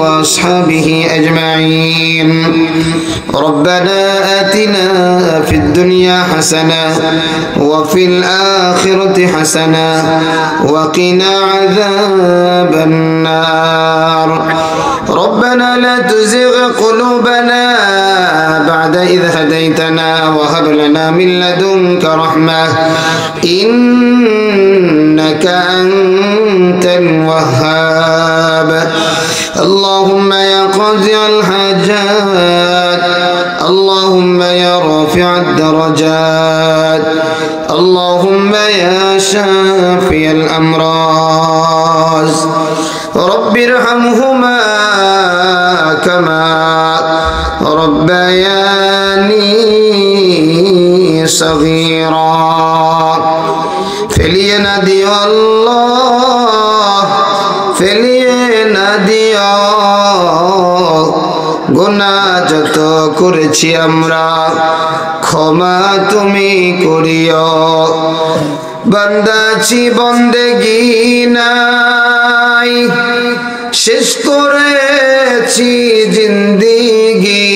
وأصحابه أجمعين. ربنا آتنا في الدنيا حسنة وفي الآخرة حسنة وقنا عذاب النار. ربنا لا تزغ قلوبنا بعد إذ هديتنا وهب لنا من لدنك رحمة إنك أنت الوهاب. اللهم يا قاضي الحاجات، اللهم يا رافع الدرجات، اللهم يا شافي الأمراض، رب ارحمهما كما ربياني صغيرا. ফেলিয়ে না দিও আল্লাহ, ফেলিয়ে না দিও, গুনাহ যত করেছি আমরা ক্ষমা তুমি করিও। বান্দাছি বন্দেগি নাই, শেষ করেছি জিন্দেগি,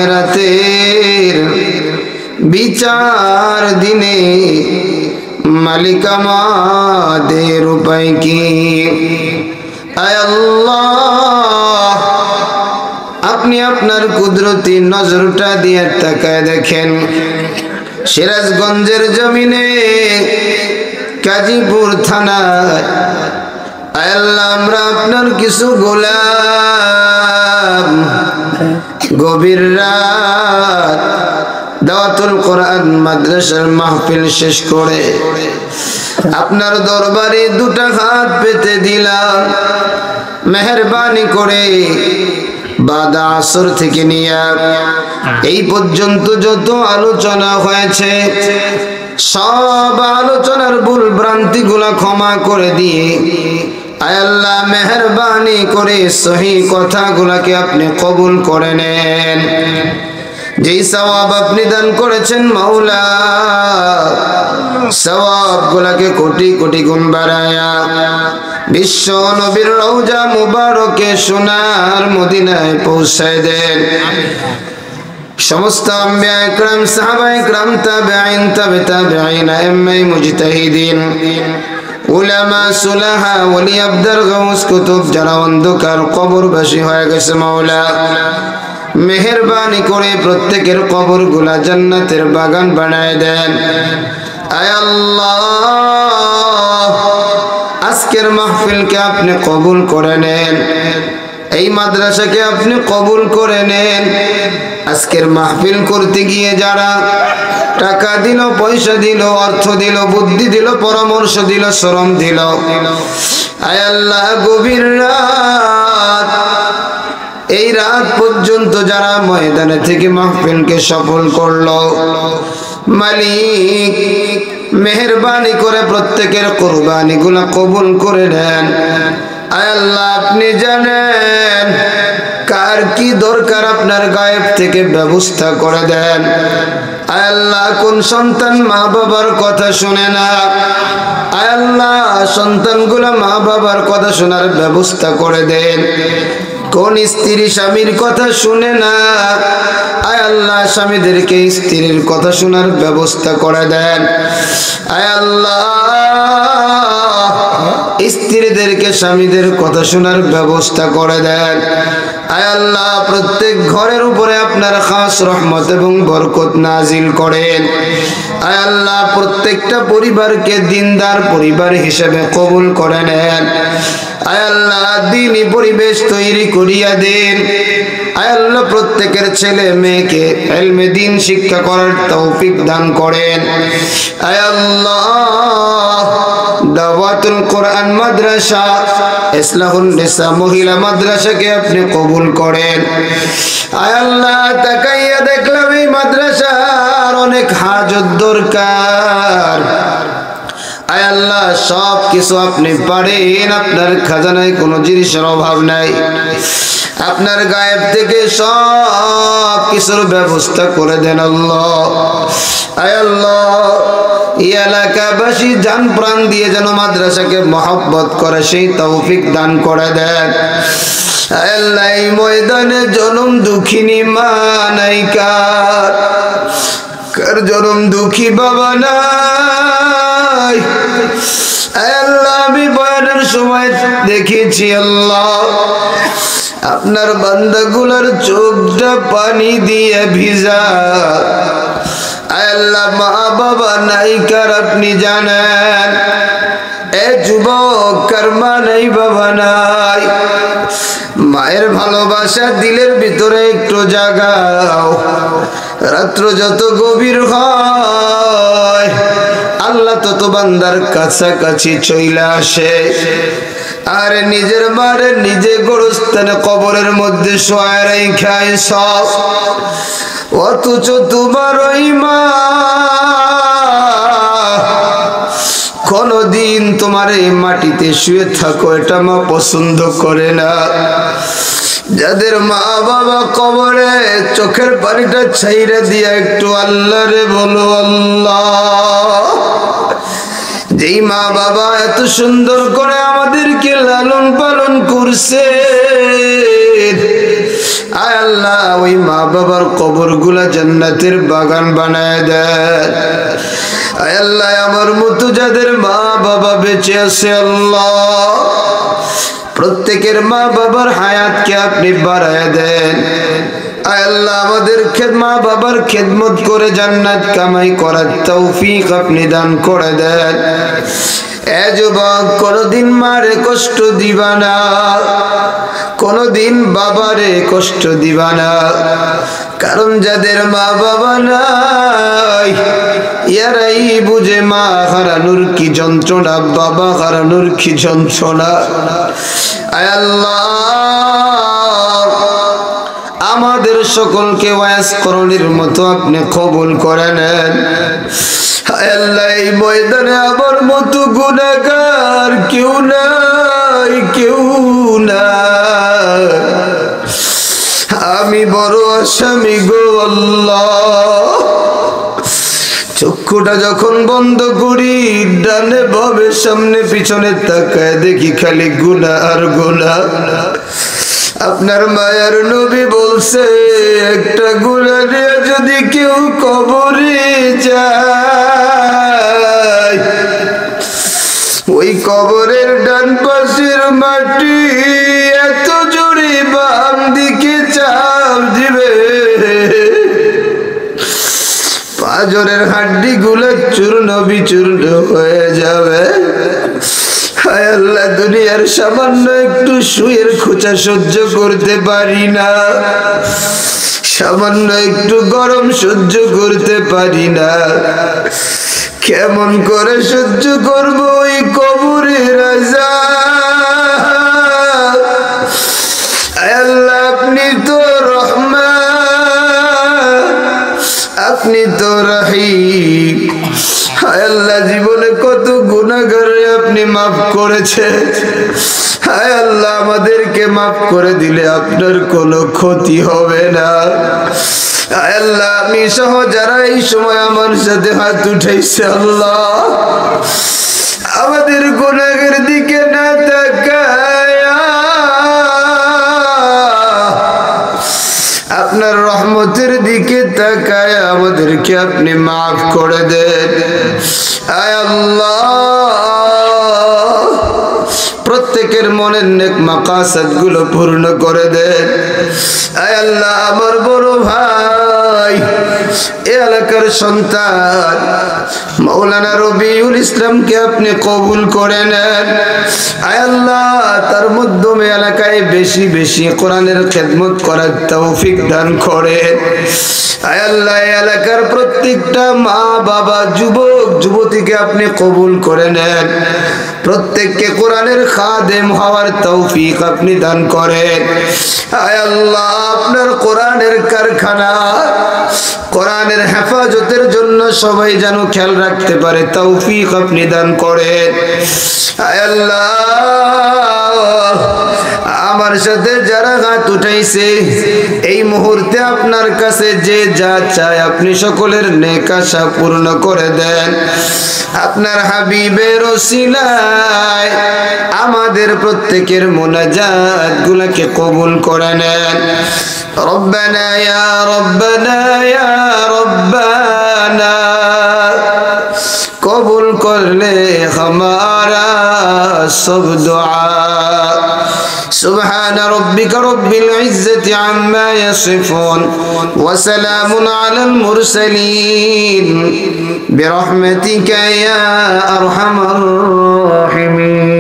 আখিরাতের বিচার দিনে মালিক আমাদের উপায় কি? আয় আল্লাহ, আপনি আপনার কুদরতি নজরটা দিয়ে তাকায় দেখেন, সিরাজগঞ্জের জমিনে কাজীপুর থানায় আয় আল্লাহ আমরা আপনার কিছু গোলাম গভীর রাত দাওয়াতুল কোরআন মাদ্রাসার মাহফিল শেষ করে আপনার দরবারে দুটা হাত পেতে দিলাম। মেহেরবানি করে বাদ আসর থেকে নিয়ে এই পর্যন্ত যত আলোচনা হয়েছে সব আলোচনার ভুল ভ্রান্তি গুলা ক্ষমা করে দিয়ে আয় আল্লাহ মেহেরবানি করে সহি কথাগুলাকে আপনি কবুল করে নেন। যেই সওয়াব আপনি দান করেছেন মাওলা, সওয়াব গুলাকে কোটি কোটি গুণ বাড়ায়া বিশ্ব নবীর রওজা মুবারকে সোনার মদিনায় পৌঁছায় দেন। সমস্ত আম্বিয়া ইকরাম, সাহাবা ইকরাম, তাবেঈন, তাবে তাবেঈন, আইম্মায়ে মুজতাহিদিন, উলামা সুলাহা, ওলি আবদার, গাউস কুতুব যারা অন্ধকার কবরবাসী হয়ে গেছে মাওলা, মেহেরবানি করে প্রত্যেকের কবর গুলা জান্নাতের বাগান বানায় দেন। আয় আল্লাহ, আজকের মাহফিলকে আপনি কবুল করে নেন, এই মাদ্রাসাকে আপনি কবুল করে নেন। আজকের মাহফিল করতে গিয়ে যারা টাকা দিল, পয়সা দিল, অর্থ দিল, বুদ্ধি দিল, পরামর্শ দিল, শ্রম দিল, আয় আল্লাহ গভীর রাত, এই রাত পর্যন্ত যারা ময়দানে থেকে মাহফিলকে সফল করলো, মালিক মেহেরবানি করে প্রত্যেকের কুরবানি গুলা কবুল করে নেন। আয় আল্লাহ আপনি জানেন কার কি দরকার, আপনার গায়েব থেকে ব্যবস্থা করে দেন। আয় আল্লাহ কোন সন্তান মা বাবার কথা শুনে না, আয় আল্লাহ সন্তানগুলা মা বাবার কথা শোনার ব্যবস্থা করে দেন। কোন স্ত্রী স্বামীর কথা শুনে না, আয় আল্লাহ স্বামীদেরকে স্ত্রীর কথা শোনার ব্যবস্থা করে দেন। আয় আল্লাহ স্ত্রীদেরকে স্বামীদের কথা শোনার ব্যবস্থা করে দেন। আয় আল্লাহ প্রত্যেক ঘরের উপরে আপনার খাস রহমত এবং বরকত নাজিল করেন। আয় আল্লাহ প্রত্যেকটা পরিবারকে দিনদার পরিবার হিসেবে কবুল করে নেন। আয় আল্লাহ দ্বীনি পরিবেশ তৈরি করিয়া দেন। আয় আল্লাহ প্রত্যেকের ছেলে মেয়েকে ইলমে দ্বীন শিক্ষা করার তৌফিক দান করেন। আয় আল্লাহ দাওয়াতুল কোরআন মাদ্রাসা, ইসলাহুন নিসা মহিলা মাদ্রাসাকে আপনি কবুল করেন। আয় আল্লাহ তাকাইয়া দেখলাম এই মাদ্রাসার অনেক হাজত দরকার। আয় আল্লাহ সব কিছু আপনি পারেন, আপনার খাজানায় কোনো জিনিসের অভাব নাই। আপনার গায়েব থেকে সব কিছুর ব্যবস্থা করে দেন আল্লাহ। আয় আল্লাহ এই এলাকাবাসী জান প্রাণ দিয়ে যেন মাদ্রাসাকে মহব্বত করে সেই তৌফিক দান করে দেন। আয় আল্লাহ এই ময়দানে জনম দুঃখিনী মা নাই কার জনম দুঃখী বাবা নাই। আয় আল্লাহ আমি বয়ানের সময় দেখেছি আল্লাহ আপনার বান্দাগুলোর চোখটা পানি দিয়ে ভিজা। আয় আল্লাহ মা বাবা নাই কার আপনি জানেন। এ যুবক কার মা নাই বাবা নাই, মায়ের ভালোবাসা দিলের ভিতরে একটু জাগাও। রাত্র যত গভীর হয় আল্লাহ তত বান্দার কাছাকাছি চলে আসে। আর নিজের মারে নিজে গোরস্থানে কবরের মধ্যে শোয়া রেখায় সব, অথচ তোমার ওই মা কোনদিন তোমার এই মাটিতে শুয়ে থাকো এটা মা পছন্দ করে না। যাদের মা বাবা কবরে চোখের পানিটা ছাইরে দিয়া একটু আল্লাহ রে বলো আল্লাহ। যেই মা বাবা এত সুন্দর করে আমাদেরকে লালন পালন করছে, আয় আল্লাহ ওই মা বাবার কবরগুলা জান্নাতের বাগান বানায় দেন। আয় আল্লাহ আমার মতো যাদের মা বাবা বেঁচে আছে আল্লাহ প্রত্যেকের মা বাবার হায়াতকে আপনি বাড়ায় দেন। আয় আল্লাহ আমাদের মা বাবার খেদমত করে জান্নাত কামাই করার তৌফিক আপনি দান করে দেন। এ যুবক কোনদিন মারে কষ্ট দিবা না, কোনদিন বাবারে কষ্ট দিবা না, কারণ যাদের মা বাবা নাই ইয়ারাই বুঝে মা হারানোর কি যন্ত্রণা, বাবা হারানোর কি যন্ত্রণা। আয় আল্লাহ আমাদের সকলকে ওয়াজ করণের মতো আপনি কবুল করে নেন। আয় আল্লাহ এই ময়দানে আমার মতো গুনাহগার কেউ নাই, কেউ নাই, আমি বড় আসামি গো আল্লাহ। চক্ষুটা যখন বন্ধ করি ডানে বামে সামনে পিছনে তাকায় দেখি খালি গুনাহ আর গুনাহ। আপনার মায়ার নবী বলছে একটা গুনাহ নিয়ে যদি কেউ কবরে যায় ওই কবরের ডান পাশের মাটি এত জোরে বাম দিকে চাপ দিবে পাঁজরের হাড্ডি গুলো চূর্ণ বিচূর্ণ হয়ে যাবে। হায় আল্লাহ দুনিয়ার সামান্য একটু সুয়ের খোঁচা সহ্য করতে পারি না, সামান্য একটু গরম সহ্য করতে পারি না, কেমন করে সহ্য করব ওই কবরের আযাব। আল্লাহ আপনি তো রহমান, আপনি তো রহিম। হায় আল্লাহ জীবনে কত গুনাহগারে আপনি মাফ করেছেন। হায় আল্লাহ আমাদেরকে মাফ করে দিলে আপনার কোনো ক্ষতি হবে না। হায় আল্লাহ আমি সহ যারা এই সময় আমার সাথে হাত উঠাইছে আল্লাহ আমাদের গুনাহের দিকে না তাকায়া আপনার রহমতের দিকে তাকায় আমাদেরকে আপনি মাফ করে দেন। আয় আল্লাহ প্রত্যেকের মনের নেক মাকাসাদ গুলো পূর্ণ করে দেন। আয় আল্লাহ আমার বড় ভাই এই এলাকার সন্তান মাওলানা রবিউল ইসলামকে আপনি কবুল করে নেন। আয় আল্লাহ তার মাধ্যমে এলাকায় বেশি বেশি কোরআনের খেদমত করার তৌফিক দান করেন। আয় আল্লাহ এলাকার প্রত্যেকটা মা বাবা যুবক যুবতীকে আপনি কবুল করে নেন, প্রত্যেককে কোরআনের খাদেম হওয়ার তৌফিক আপনি দান করেন। আয় আল্লাহ আপনার কোরআনের কারখানা কোরআনের হেফাজতের জন্য সবাই যেন খেয়াল রাখতে পারে তৌফিক আপনি দান করেন। আয় আল্লাহ আমার সাথে যারা হাত উঠাইছে এই মুহূর্তে আপনার কাছে যে যা চায় আপনি সকলের নেক আশা পূর্ণ করে দেন। আপনার হাবিবের ওসিলায় আমাদের প্রত্যেকের মুনাজাত গুলাকে কবুল করে নেন। রব্বানা ইয়া রব্বানা ইয়া রব্বানা কবুল করলে हमारा सब दुआ। सुबहान रब्बिक रब्बिल इज्जति अम्मा यसिफून व सलामुन अलल मुरसलीन बिरहमतिका या अरहमर राहिमीन।